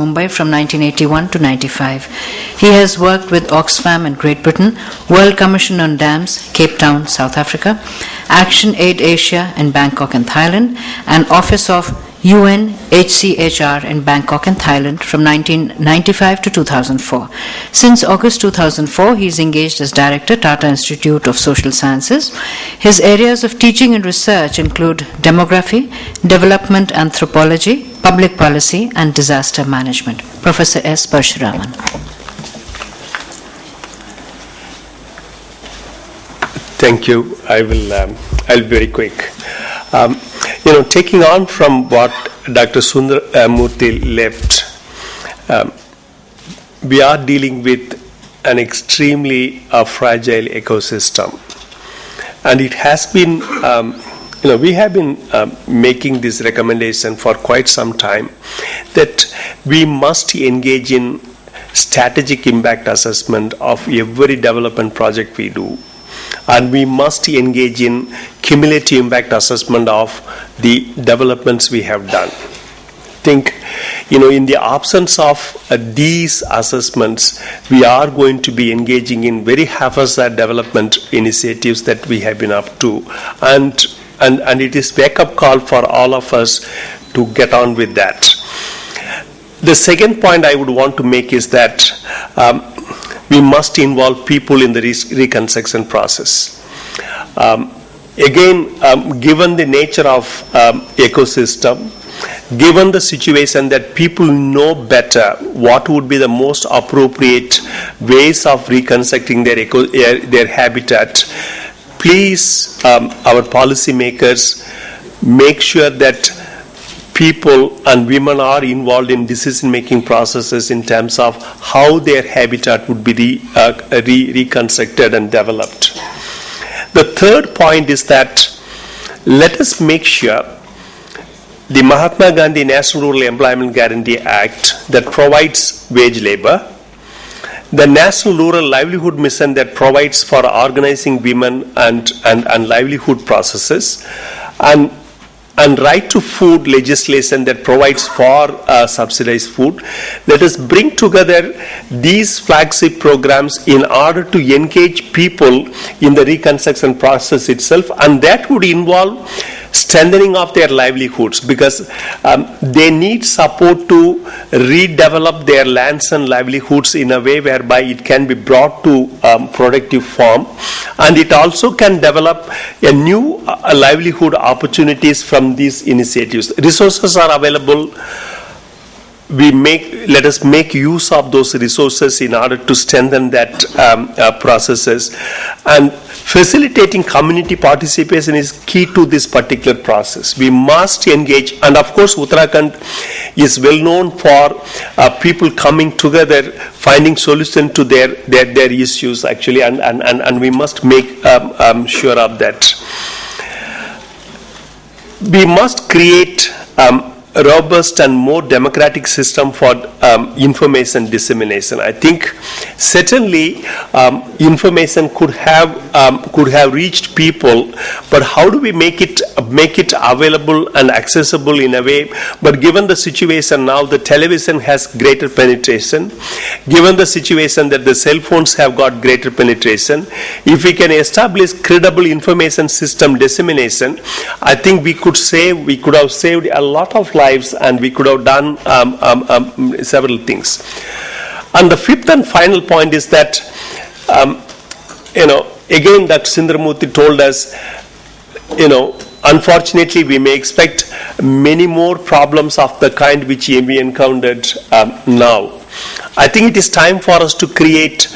Mumbai from 1981 to 95. He has worked with Oxfam in Great Britain, World Commission on Dams, Cape Town, South Africa, Action Aid Asia in Bangkok and Thailand, and Office of UNHCHR in Bangkok and Thailand from 1995 to 2004. Since August 2004, he is engaged as Director, Tata Institute of Social Sciences. His areas of teaching and research include demography, development anthropology, public policy, and disaster management. Professor S. Parasuraman. Thank you. I'll be very quick. Taking on from what Dr. Sundar Murthy left, we are dealing with an extremely fragile ecosystem, and it has been. We have been making this recommendation for quite some time that we must engage in strategic impact assessment of every development project we do, and we must engage in cumulative impact assessment of the developments we have done. I think, in the absence of these assessments, we are going to be engaging in very haphazard development initiatives that we have been up to, and it is wake-up call for all of us to get on with that. The second point I would want to make is that we must involve people in the reconstruction process. Given the nature of ecosystem, given the situation that people know better what would be the most appropriate ways of reconstructing their habitat, please, our policymakers, make sure that people and women are involved in decision-making processes in terms of how their habitat would be reconstructed and developed. The third point is that let us make sure the Mahatma Gandhi National Rural Employment Guarantee Act that provides wage labor, the National Rural Livelihood Mission that provides for organizing women and livelihood processes, and right to food legislation that provides for subsidized food. Let us bring together these flagship programs in order to engage people in the reconstruction process itself, and that would involve strengthening of their livelihoods, because they need support to redevelop their lands and livelihoods in a way whereby it can be brought to productive form, and it also can develop a new livelihood opportunities from these initiatives. Resources are available. Let us make use of those resources in order to strengthen that processes, and facilitating community participation is key to this particular process. We must engage, and of course Uttarakhand is well known for people coming together, finding solutions to their issues actually, and we must make sure of that. We must create a robust and more democratic system for information dissemination. I think certainly information could have reached people, but how do we make it available and accessible in a way? But given the situation now, the television has greater penetration. Given the situation that the cell phones have got greater penetration, if we can establish credible information system dissemination, I think we could have saved a lot of lives, and we could have done several things. And the fifth and final point is that, again, Dr. Sundaramurthy told us, unfortunately, we may expect many more problems of the kind which we encountered now. I think it is time for us to create,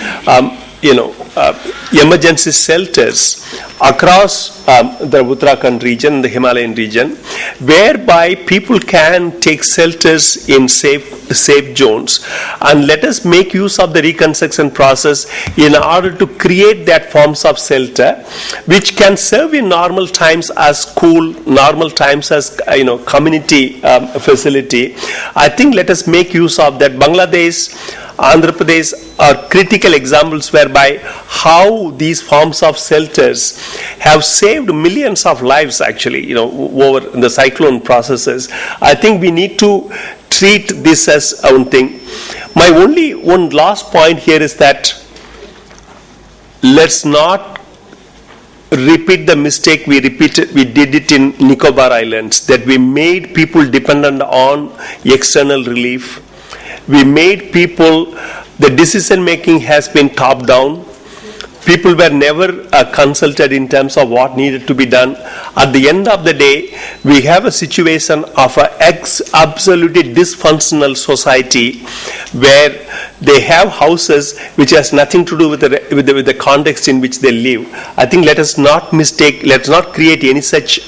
emergency shelters across the Uttarakhand region, the Himalayan region, whereby people can take shelters in safe zones, and let us make use of the reconstruction process in order to create that forms of shelter which can serve in normal times as school, normal times as community facility. I think let us make use of that. Bangladesh, Andhra Pradesh are critical examples whereby how these forms of shelters have saved millions of lives actually, over the cyclone processes. I think we need to treat this as one thing. My only one last point here is that let's not repeat the mistake we did it in Nicobar Islands, that we made people dependent on external relief. We made people, the decision making has been top down. People were never consulted in terms of what needed to be done. At the end of the day, we have a situation of an absolutely dysfunctional society where they have houses which has nothing to do with the context in which they live. I think let's not create any such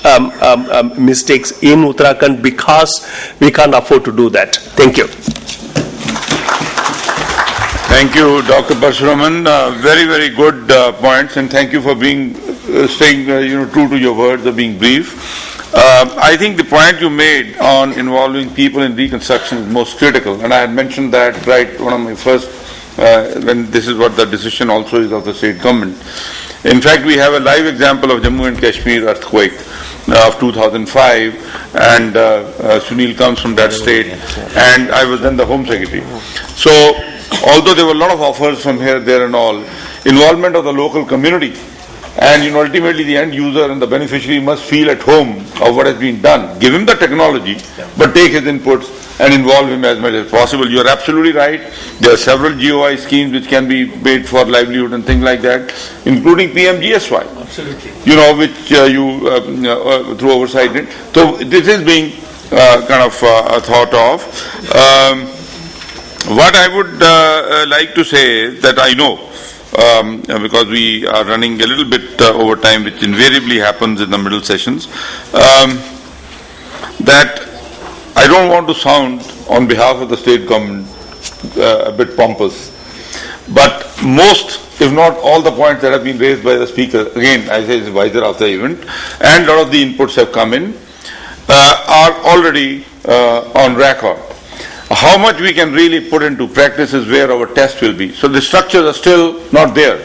mistakes in Uttarakhand, because we can't afford to do that. Thank you. Thank you, Dr. Parasuraman. Very, very good points, and thank you for staying true to your words of being brief. I think the point you made on involving people in reconstruction is most critical, and I had mentioned that one of my first, when this is what the decision also is of the state government. In fact, we have a live example of Jammu and Kashmir earthquake of 2005, and Sunil comes from that state, and I was then the Home Secretary. So, although there were a lot of offers from here, there and all, involvement of the local community, and ultimately the end user and the beneficiary must feel at home of what has been done. Give him the technology, but take his inputs and involve him as much as possible. You are absolutely right. There are several GOI schemes which can be paid for livelihood and things like that, including PMGSY. Absolutely. Which you through oversight did. So this is being thought of. What I would like to say is that I know, because we are running a little bit over time, which invariably happens in the middle sessions, that I don't want to sound on behalf of the state government a bit pompous, but most, if not all, the points that have been raised by the speaker, again I say it's wiser after the event, and a lot of the inputs have come in, are already on record. How much we can really put into practice is where our test will be. So the structures are still not there.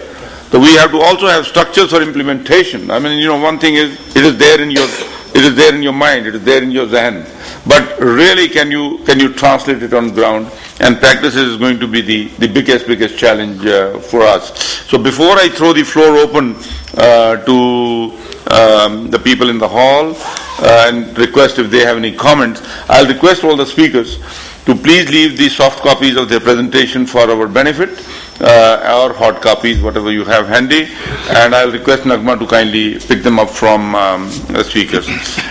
So we have to also have structures for implementation. I mean, one thing is it is there in your mind, it is there in your zahn. But really, can you translate it on ground? And practice is going to be the biggest challenge for us. So before I throw the floor open to the people in the hall and request if they have any comments, I'll request all the speakers to please leave the soft copies of their presentation for our benefit, or hard copies, whatever you have handy, and I'll request Nagma to kindly pick them up from the speakers.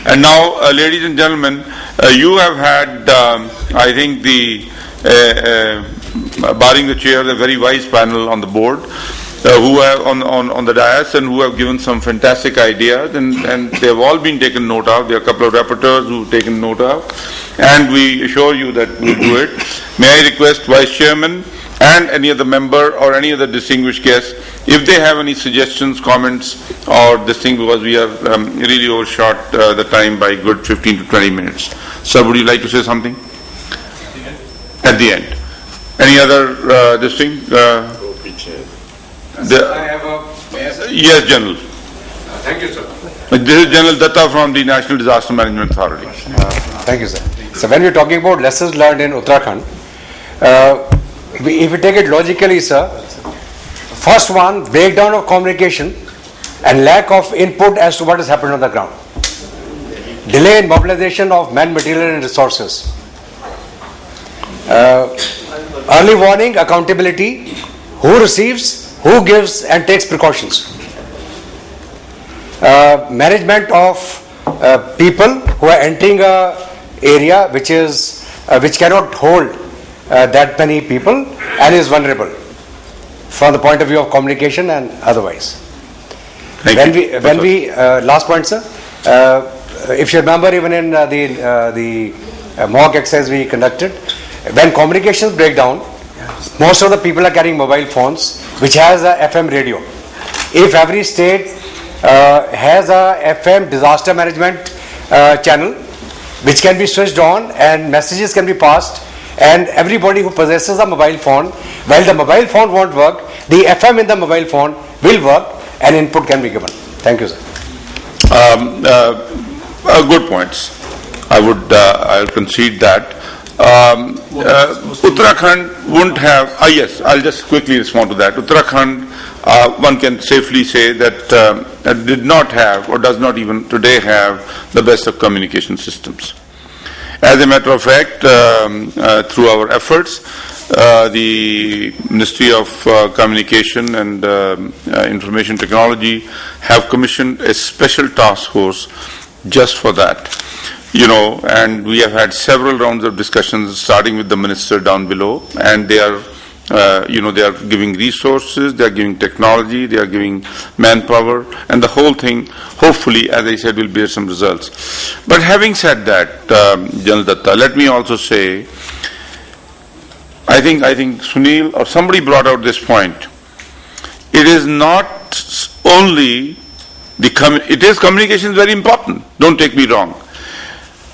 And now, ladies and gentlemen, you have had, I think, barring the chair, a very wise panel on the board, who have on the dais, and who have given some fantastic ideas, and they have all been taken note of. There are a couple of rapporteurs who have taken note of, and we assure you that we'll do it. May I request Vice Chairman and any other member or any other distinguished guest, if they have any suggestions, comments, or this thing, because we are really overshot the time by good 15 to 20 minutes. Sir, would you like to say something? At the end. Any other this thing? Yes, General. Thank you, sir. This is General Datta from the National Disaster Management Authority. Thank you, sir. So when we're talking about lessons learned in Uttarakhand, if we take it logically, sir, first one, breakdown of communication and lack of input as to what has happened on the ground. Delay in mobilization of man, material and resources. Early warning, accountability, who receives, who gives and takes precautions. Management of people who are entering a area which cannot hold that many people and is vulnerable from the point of view of communication and otherwise. When we last point, sir, if you remember, even in the mock exercise we conducted, when communications break down, most of the people are carrying mobile phones which has a FM radio. If every state has a FM disaster management channel which can be switched on and messages can be passed, and everybody who possesses a mobile phone, while the mobile phone won't work, the FM in the mobile phone will work and input can be given. Thank you, sir. Good points. I'll concede that. Uttarakhand wouldn't have, yes, I'll just quickly respond to that. Uttarakhand, one can safely say that did not have or does not even today have the best of communication systems. As a matter of fact, through our efforts, the Ministry of Communication and Information Technology have commissioned a special task force just for that. And we have had several rounds of discussions, starting with the minister down below, and they are, they are giving resources, they are giving technology, they are giving manpower, and the whole thing, hopefully, as I said, will bear some results. But having said that, General Datta, let me also say, I think Sunil or somebody brought out this point. It is not only communication is very important, don't take me wrong.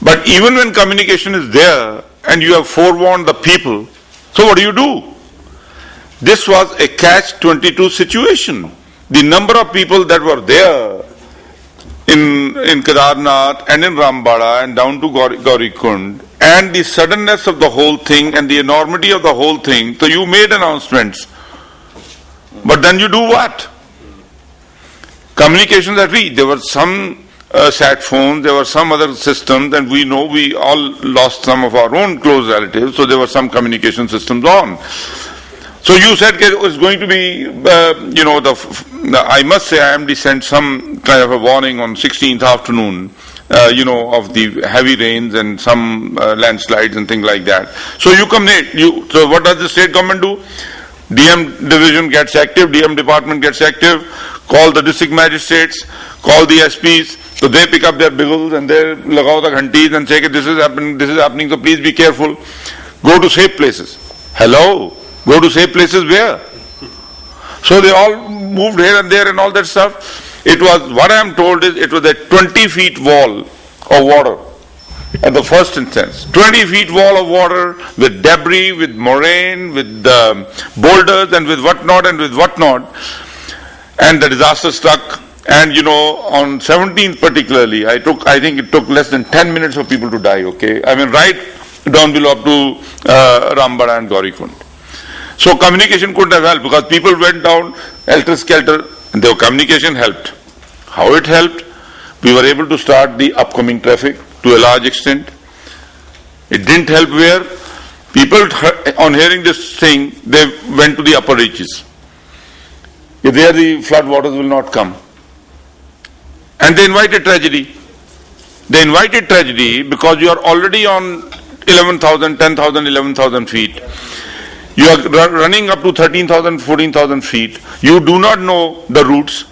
But even when communication is there and you have forewarned the people, so what do? This was a catch-22 situation. The number of people that were there in Kedarnath and in Rambada and down to Gaurikund, and the suddenness of the whole thing and the enormity of the whole thing, so you made announcements. But then you do what? Communications at reach. There were some sat phones, there were some other systems, and we know we all lost some of our own close relatives, so there were some communication systems on. So you said it was going to be, I must say IMD sent some kind of a warning on 16th afternoon, of the heavy rains and some landslides and things like that. So so what does the state government do? DM division gets active, DM department gets active, call the district magistrates, call the SPs, so they pick up their bills and they lagao the ghantis and say this is happening, so please be careful. Go to safe places. Hello? Go to safe places where? So they all moved here and there and all that stuff. It was, what I am told is, it was a 20 feet wall of water at the first instance. 20 feet wall of water with debris, with moraine, with boulders and with whatnot. And the disaster struck. And on 17th particularly, I think it took less than 10 minutes for people to die, okay? I mean, right down below up to Rambada and Gaurikund. So communication couldn't have helped because people went down helter-skelter and their communication helped. How it helped? We were able to start the upcoming traffic to a large extent. It didn't help where people, on hearing this thing, they went to the upper reaches. If there the flood waters will not come. And they invited tragedy. They invited tragedy because you are already on 11,000, 10,000, 11,000 feet. You are running up to 13,000, 14,000 feet. You do not know the routes.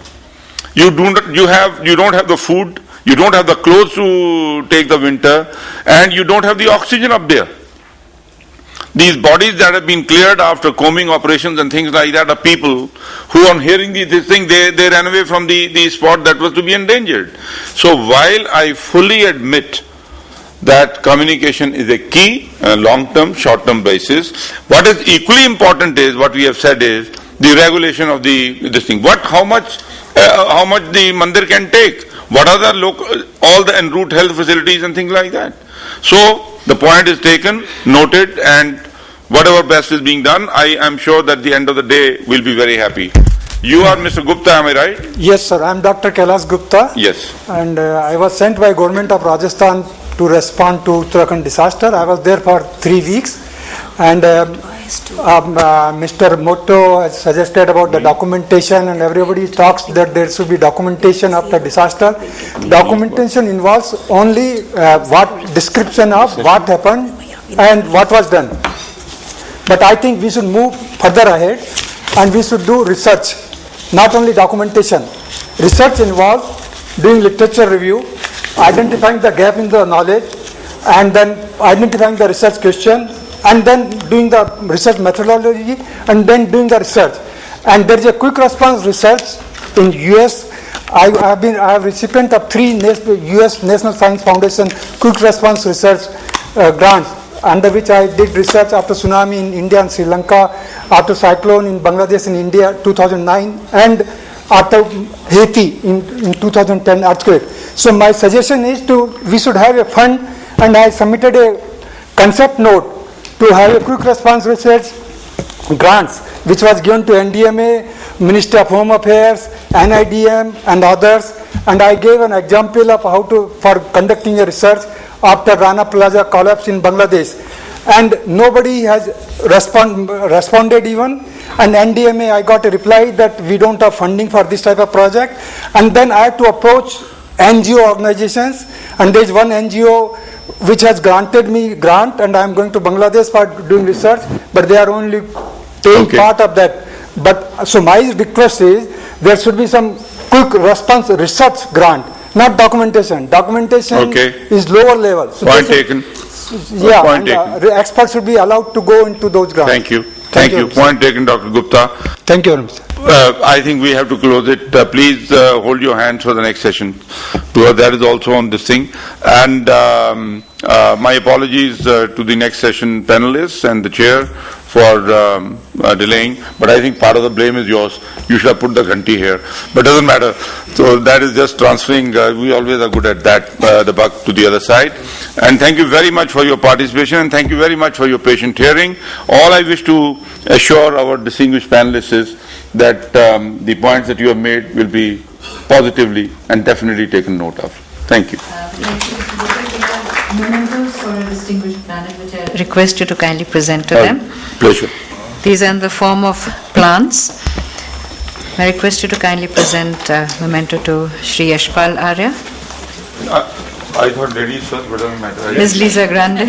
You don't have the food. You don't have the clothes to take the winter, and you don't have the oxygen up there. These bodies that have been cleared after combing operations and things like that are people who, on hearing this thing, they ran away from the spot that was to be endangered. So while I fully admit that communication is a key, long-term, short-term basis, what is equally important is, what we have said is, the regulation of this thing. How much the mandir can take? What are the all the en route health facilities and things like that? So the point is taken, noted, and whatever best is being done, I am sure that at the end of the day we'll be very happy. You are Mr. Gupta, am I right? Yes, sir. I am Dr. Kailash Gupta. Yes. And I was sent by Government of Rajasthan to respond to Uttarakhand disaster. I was there for 3 weeks. And Mr. Motto has suggested about the documentation, and everybody talks that there should be documentation of the disaster. Documentation involves only description of what happened and what was done. But I think we should move further ahead and we should do research, not only documentation. Research involves doing literature review, identifying the gap in the knowledge, and then identifying the research question, and then doing the research methodology, and then doing the research. And there is a quick response research in US. I have recipient of 3 US National Science Foundation quick response research grants, under which I did research after tsunami in India and Sri Lanka, after cyclone in Bangladesh and India 2009, and after Haiti in 2010 earthquake. So my suggestion is we should have a fund, and I submitted a concept note to have a quick response research grants, which was given to NDMA, Ministry of Home Affairs, NIDM and others, and I gave an example of how to, for conducting a research after Rana Plaza collapse in Bangladesh, and nobody has responded even, and NDMA I got a reply that we don't have funding for this type of project, and then I had to approach NGO organizations, and there is one NGO which has granted me grant, and I am going to Bangladesh for doing research, but they are only paying part of that. But so my request is there should be some quick response research grant, not documentation. Documentation is lower level. So point taken. Yeah, point and, taken. Experts should be allowed to go into those grants. Thank you. Thank you. Point taken, Dr. Gupta. Thank you, Mr. I think we have to close it. Please hold your hands for the next session, because that is also on this thing. And my apologies to the next session panelists and the chair for delaying, but I think part of the blame is yours. You should have put the ghanti here, but doesn't matter. So that is just transferring. We always are good at that, the buck to the other side. And thank you very much for your participation, and thank you very much for your patient hearing. All I wish to assure our distinguished panelists is that the points that you have made will be positively and definitely taken note of. Thank you. Mementos for a distinguished panel, which I request you to kindly present to them. Pleasure. These are in the form of plants. I request you to kindly present memento to Shri Yashpal Arya. I thought ladies first, but doesn't matter. Ms. Lisa Grande.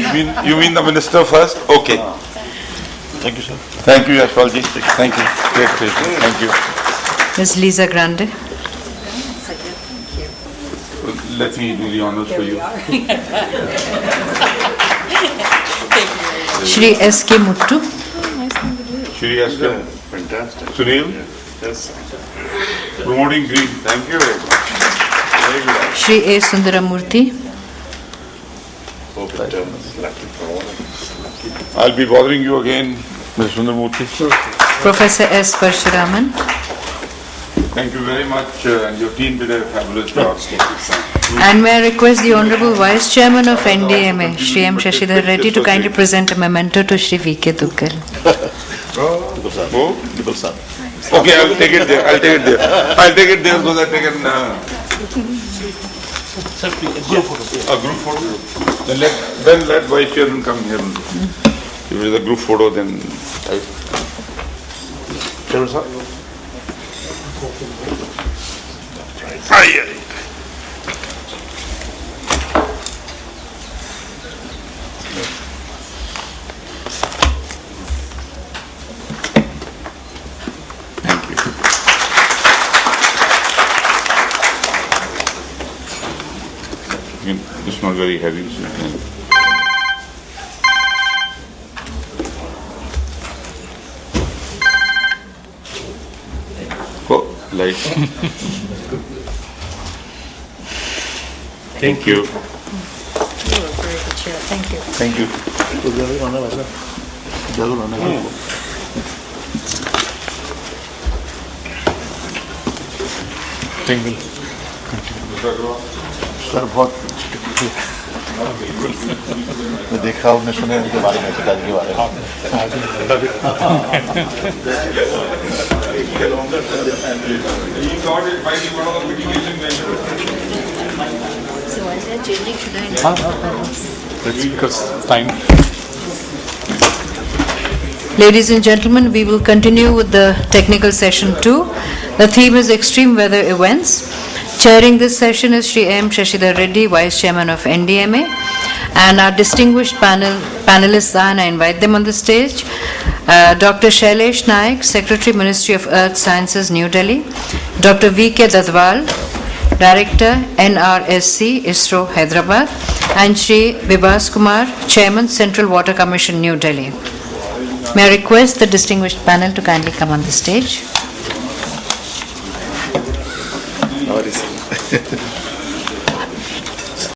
You mean the minister first? Okay. Thank you, sir. Thank you, Yashpalji. Thank you. Great patient. Thank you. Ms. Lisa Grande. Let me do the honors for you. Shri S.K. Muttu. Shri Esther. Fantastic. Sunil. Yes. Promoting green. Thank you very much. Very good. Shri A. Sundaramurthy. Hope the term is lucky for all of us. I'll be bothering you again, Mr. Sundaramurthy. Professor S. Parasuraman. Thank you very much, and your team did a fabulous job. And may I request the Honorable Vice Chairman of NDMA, Shri M. Shashidhar Reddy, to kindly present a memento to Shri V.K. Duggal. Oh, okay, I'll take it there. I'll take it there because I've taken a group photo. Then let Vice Chairman come here. If it is a group photo, then it's not very heavy. So oh, light. Thank you. Thank you. Sir बहुत मैं देखा उन्हें सुने उनके बारे में पिताजी के बारे में So is that changing? Should I? because time. Ladies and gentlemen, we will continue with the technical session 2. The theme is extreme weather events. Chairing this session is Shri M. Shashidhar Reddy, Vice Chairman of NDMA, and our distinguished panelists are, and I invite them on the stage, Dr. Shailesh Naik, Secretary, Ministry of Earth Sciences, New Delhi, Dr. V.K. Dadwal, Director, NRSC, ISRO, Hyderabad, and Shri Bibas Kumar, Chairman, Central Water Commission, New Delhi. May I request the distinguished panel to kindly come on the stage. How are you?